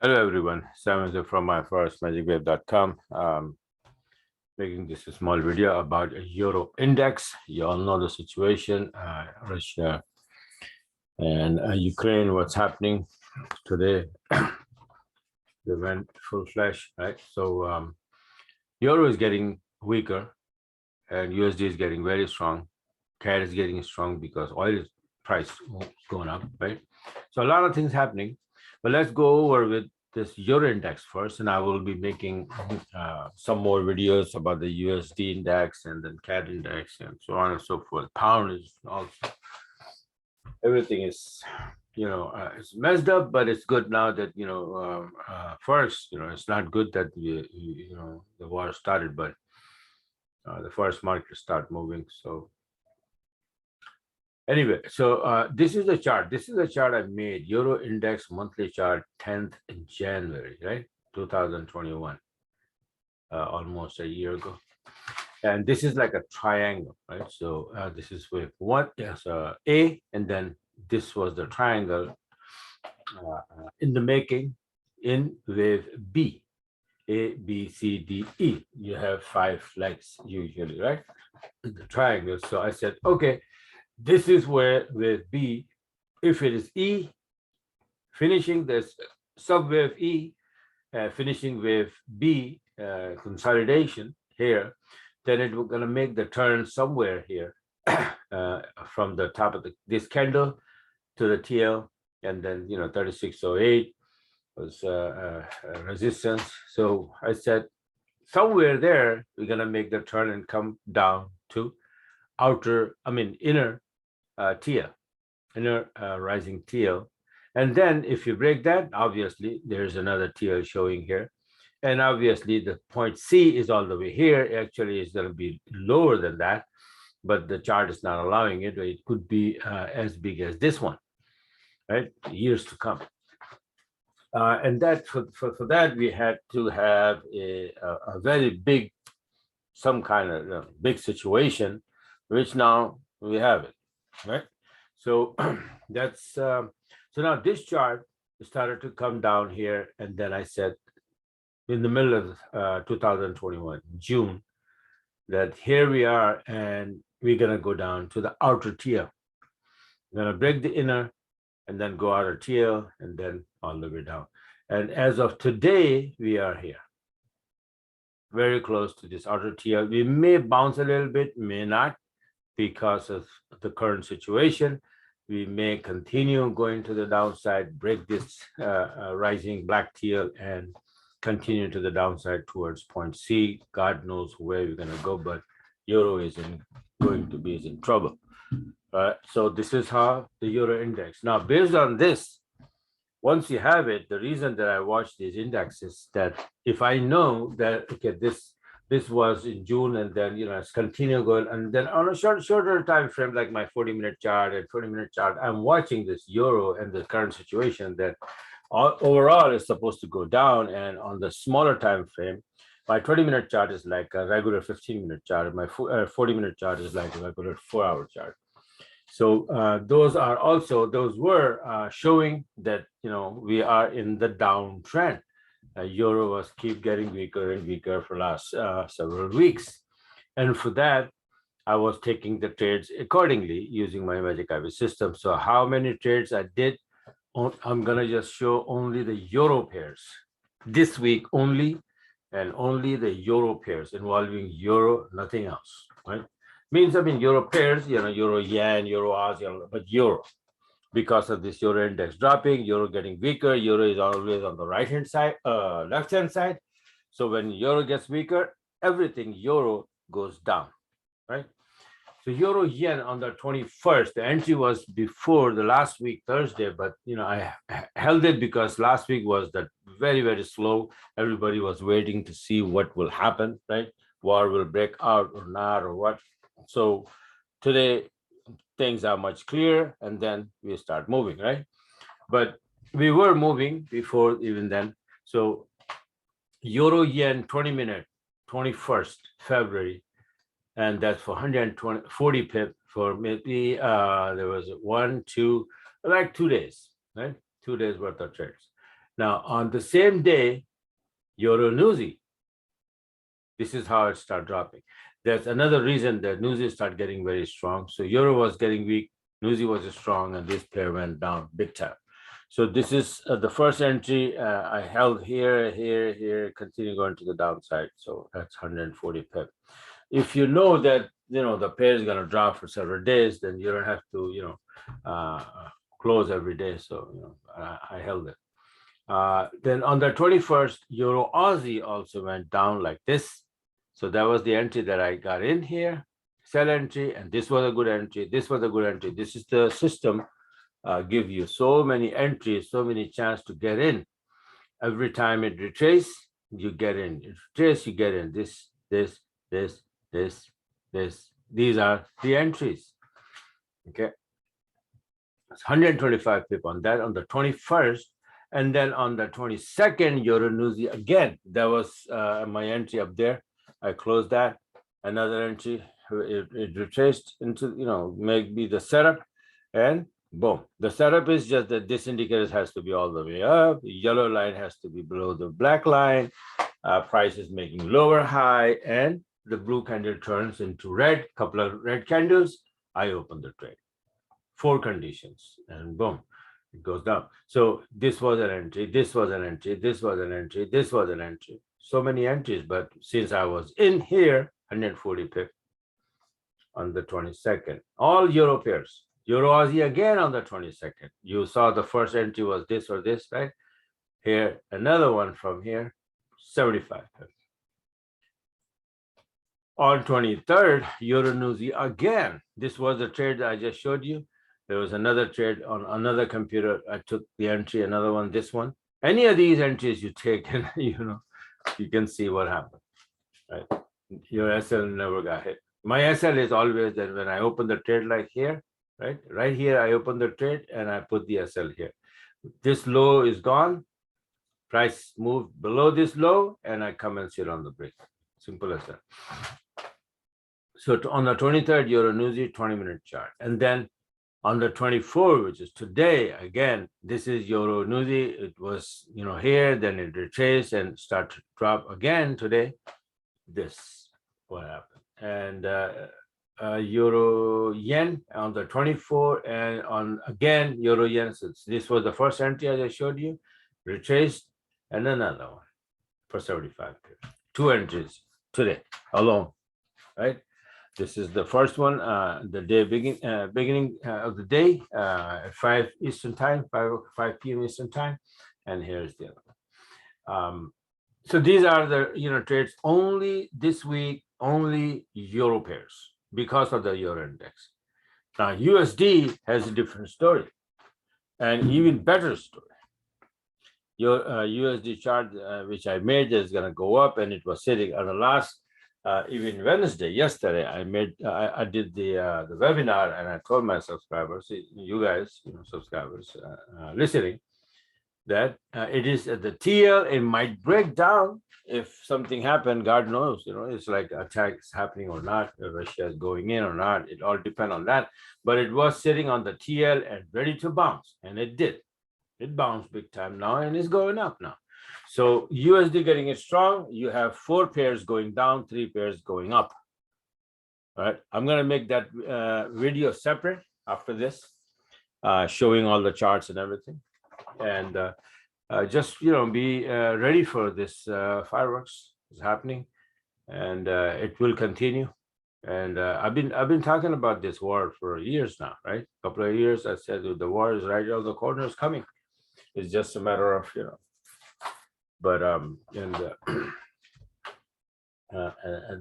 Hello everyone, Simon here from my first magicwave.com. Making this a small video about a euro index. You all know the situation, Russia and Ukraine, what's happening today. They went full flesh, right? So euro is getting weaker and USD is getting very strong. CAD is getting strong because oil price going up, right? So a lot of things happening, but let's go over with this euro index first, and I will be making some more videos about the USD index and then CAD index and so on and so forth. Pound is also, everything is, it's messed up, but it's good now that, first, it's not good that the war started, but the first market start moving. So anyway, so this is the chart. This is the chart I made, Euro Index monthly chart, 10th in January, right? 2021, almost a year ago. And this is like a triangle, right? So this is wave one, yes, A, and then this was the triangle in the making in wave B, A, B, C, D, E. You have 5 legs usually, right? In the triangle. So I said, okay, this is where wave B, if it is E, finishing this subwave E, finishing wave B, consolidation here, then it will gonna make the turn somewhere here from the top of this candle to the TL, and then 3608 was resistance. So I said somewhere there we're gonna make the turn and come down to inner TL, inner rising TL. And then if you break that, obviously there's another TL showing here. And obviously the point C is all the way here. Actually, it's going to be lower than that, but the chart is not allowing it. It could be as big as this one, right? Years to come. And that for that, we had to have a very big, some kind of big situation, which now we have it, right? So that's, so now this chart started to come down here. And then I said, in the middle of 2021, June, that here we are, and we're gonna go down to the outer TL. We're gonna break the inner and then go outer TL and then all the way down. And as of today, we are here, very close to this outer TL. We may bounce a little bit, may not, because of the current situation. We may continue going to the downside, break this rising black TL and continue to the downside towards point C. God knows where we're going to go, but euro is going to be in trouble. So this is how the euro index. Now, based on this, once you have it, the reason that I watch these indexes, that if I know that, okay, this was in June, and then it's continue going, and then on a shorter time frame, like my 40-minute chart and 20-minute chart, I'm watching this euro and the current situation that overall is supposed to go down. And on the smaller time frame, my 20-minute chart is like a regular 15-minute chart. My 40-minute chart is like a regular 4-hour chart. So those were showing that we are in the downtrend. Euro was keep getting weaker and weaker for last several weeks, and for that I was taking the trades accordingly using my Magic Ivy system. So how many trades I did, I'm gonna just show only the euro pairs this week only, and only the euro pairs involving euro, nothing else, right? Means euro pairs, euro yen, euro AUD, but euro, because of this euro index dropping, euro getting weaker. Euro is always on the right hand side, left hand side. So when euro gets weaker, everything euro goes down, right? So euro yen on the 21st, the entry was before the last week Thursday, but I held it because last week was that very, very slow. Everybody was waiting to see what will happen, right? War will break out or not, or what. So today things are much clearer, and then we start moving, right? But we were moving before even then. So euro yen 20-minute, 21st February, and that's for 140 pip for maybe there was 1, 2, like 2 days, right? 2 days worth of trades. Now, on the same day, EUR-NZD, this is how it started dropping. There's another reason that NZD started getting very strong. So euro was getting weak, NZD was strong, and this pair went down big time. So this is the first entry I held here, here, continue going to the downside. So that's 140 pip. If you know that the pair is going to drop for several days, then you don't have to close every day. So I held it. Then on the 21st, EUR-AUD also went down like this. So that was the entry that I got in here, sell entry, and this was a good entry. This was a good entry. This is the system. Give you so many entries, so many chance to get in. Every time it retrace, you get in. It retrace, you get in. This. These are the entries. Okay. It's 125 pip on that on the 21st. And then on the 22nd, EUR-NZD again. That was my entry up there. I closed that. Another entry. It retraced into, maybe the setup. And boom. The setup is just that this indicator has to be all the way up. The yellow line has to be below the black line. Price is making lower high. And the blue candle turns into red. Couple of red candles. I open the trade. 4 conditions. And boom. It goes down. So this was an entry, this was an entry, this was an entry, this was an entry. So many entries, but since I was in here, 140 pip on the 22nd. All euro pairs. EUR-AUD again on the 22nd. You saw the first entry was this or this, right? Here, another one from here, 75 pip. On 23rd, EUR-NZD again. This was the trade that I just showed you. There was another trade on another computer. I took the entry, another one, this one. Any of these entries you take, and you can see what happened, right? Your SL never got hit. My SL is always that when I open the trade like here, right? Right here, I open the trade and I put the SL here. This low is gone. Price moved below this low, and I come and sit on the break. Simple as that. So on the 23rd, EUR-NZD 20-minute chart, and then on the 24th, which is today, again, this is EUR-NZD. It was, here, then it retraced and start to drop again today. This, what happened. And Euro-Yen on the 24th, and on, again, Euro-Yen, since this was the first entry I just showed you, retraced, and another one for 75 pips. 2 entries today alone, right? This is the first one, the day beginning of the day at 5 Eastern time, 5 p.m. Eastern time, and here's the other one. So these are the trades only this week, only euro pairs because of the EUR index. Now USD has a different story, and even better story. Your USD chart, which I made, is going to go up, and it was sitting on the last. Even Wednesday, yesterday, I did the webinar, and I told my subscribers, you guys, subscribers listening, that it is at the TL. It might break down if something happened. God knows, it's like attacks happening or not, Russia is going in or not. It all depends on that. But it was sitting on the TL and ready to bounce, and it did. It bounced big time now, and it's going up now. So USD getting it strong, you have 4 pairs going down, 3 pairs going up. All right, I'm going to make that video separate after this, showing all the charts and everything. And just, be ready for this fireworks is happening, and it will continue. And I've been talking about this war for years now, right? A couple of years. I said the war is right around the corner, is coming. It's just a matter of, but and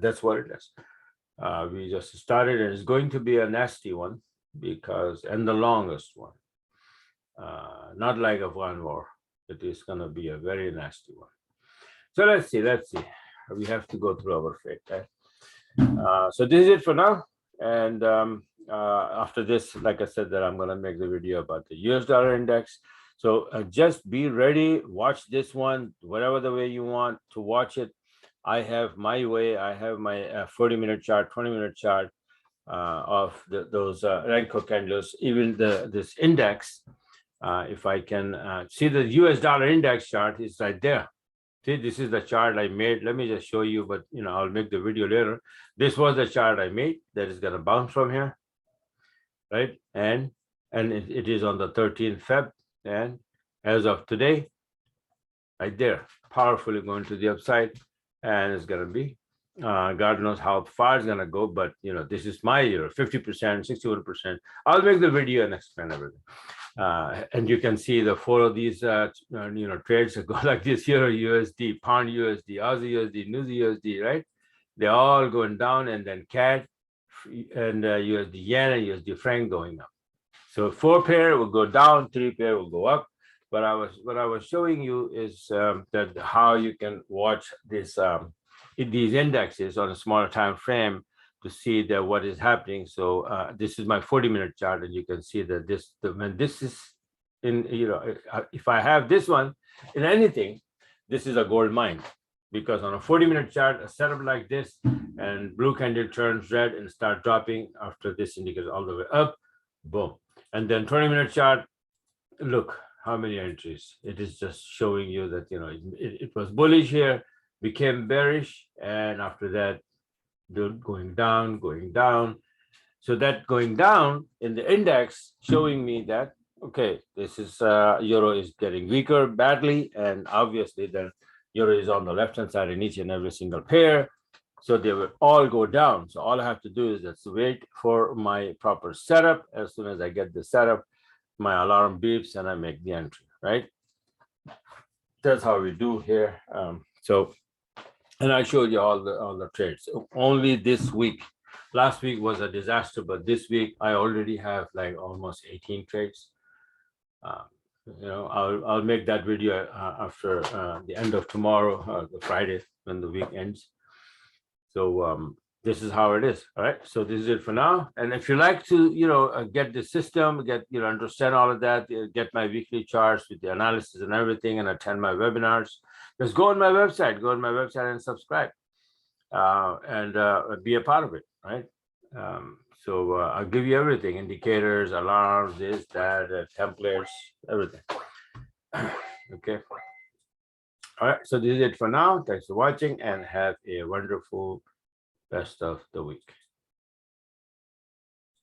that's what it is. We just started, and it's going to be a nasty one and the longest one. Not like a one war. It is going to be a very nasty one. So let's see. We have to go through our fate. Right? So this is it for now. And after this, like I said, that I'm going to make the video about the US dollar index. So just be ready, watch this one, whatever the way you want to watch it. I have my way. I have my 40-minute chart, 20-minute chart of those Renko candles, even this index. If I can see the US dollar index chart is right there. See, this is the chart I made. Let me just show you, but I'll make the video later. This was the chart I made that is going to bounce from here, right? And it is on the 13th Feb, and as of today, right there, powerfully going to the upside, and it's going to be God knows how far it's going to go, but this is my 50%, 61%. I'll make the video and explain everything. And you can see the 4 of these trades that go like this: Euro USD, Pound USD, Aussie USD, New USD, right? They're all going down, and then CAD and USD yen and USD franc going up. So 4 pair will go down, 3 pair will go up. But what I was showing you is that how you can watch this these indexes on a smaller time frame to see that what is happening. So this is my 40-minute chart, and you can see that when this is in, if I have this one in anything, this is a gold mine, because on a 40-minute chart, a setup like this, and blue candle turns red and start dropping after this indicator all the way up, boom. And then 20-minute chart, look how many entries. It is just showing you that it was bullish here, became bearish, and after that going down. So that going down in the index showing me that, okay, this is euro is getting weaker badly, and obviously then euro is on the left hand side in each and every single pair, so they will all go down. So all I have to do is just wait for my proper setup. As soon as I get the setup, my alarm beeps and I make the entry, right? That's how we do here. And I showed you all the trades. Only this week. Last week was a disaster, but this week I already have like almost 18 trades. I'll make that video after the end of tomorrow, the Friday, when the week ends. So this is how it is. All right. So this is it for now. And if you like to, get the system, understand all of that, get my weekly charts with the analysis and everything, and attend my webinars, just go on my website. Go on my website and subscribe, and be a part of it. Right. So I'll give you everything: indicators, alarms, this, that, templates, everything. Okay. All right. So this is it for now. Thanks for watching, and have a wonderful rest of the week.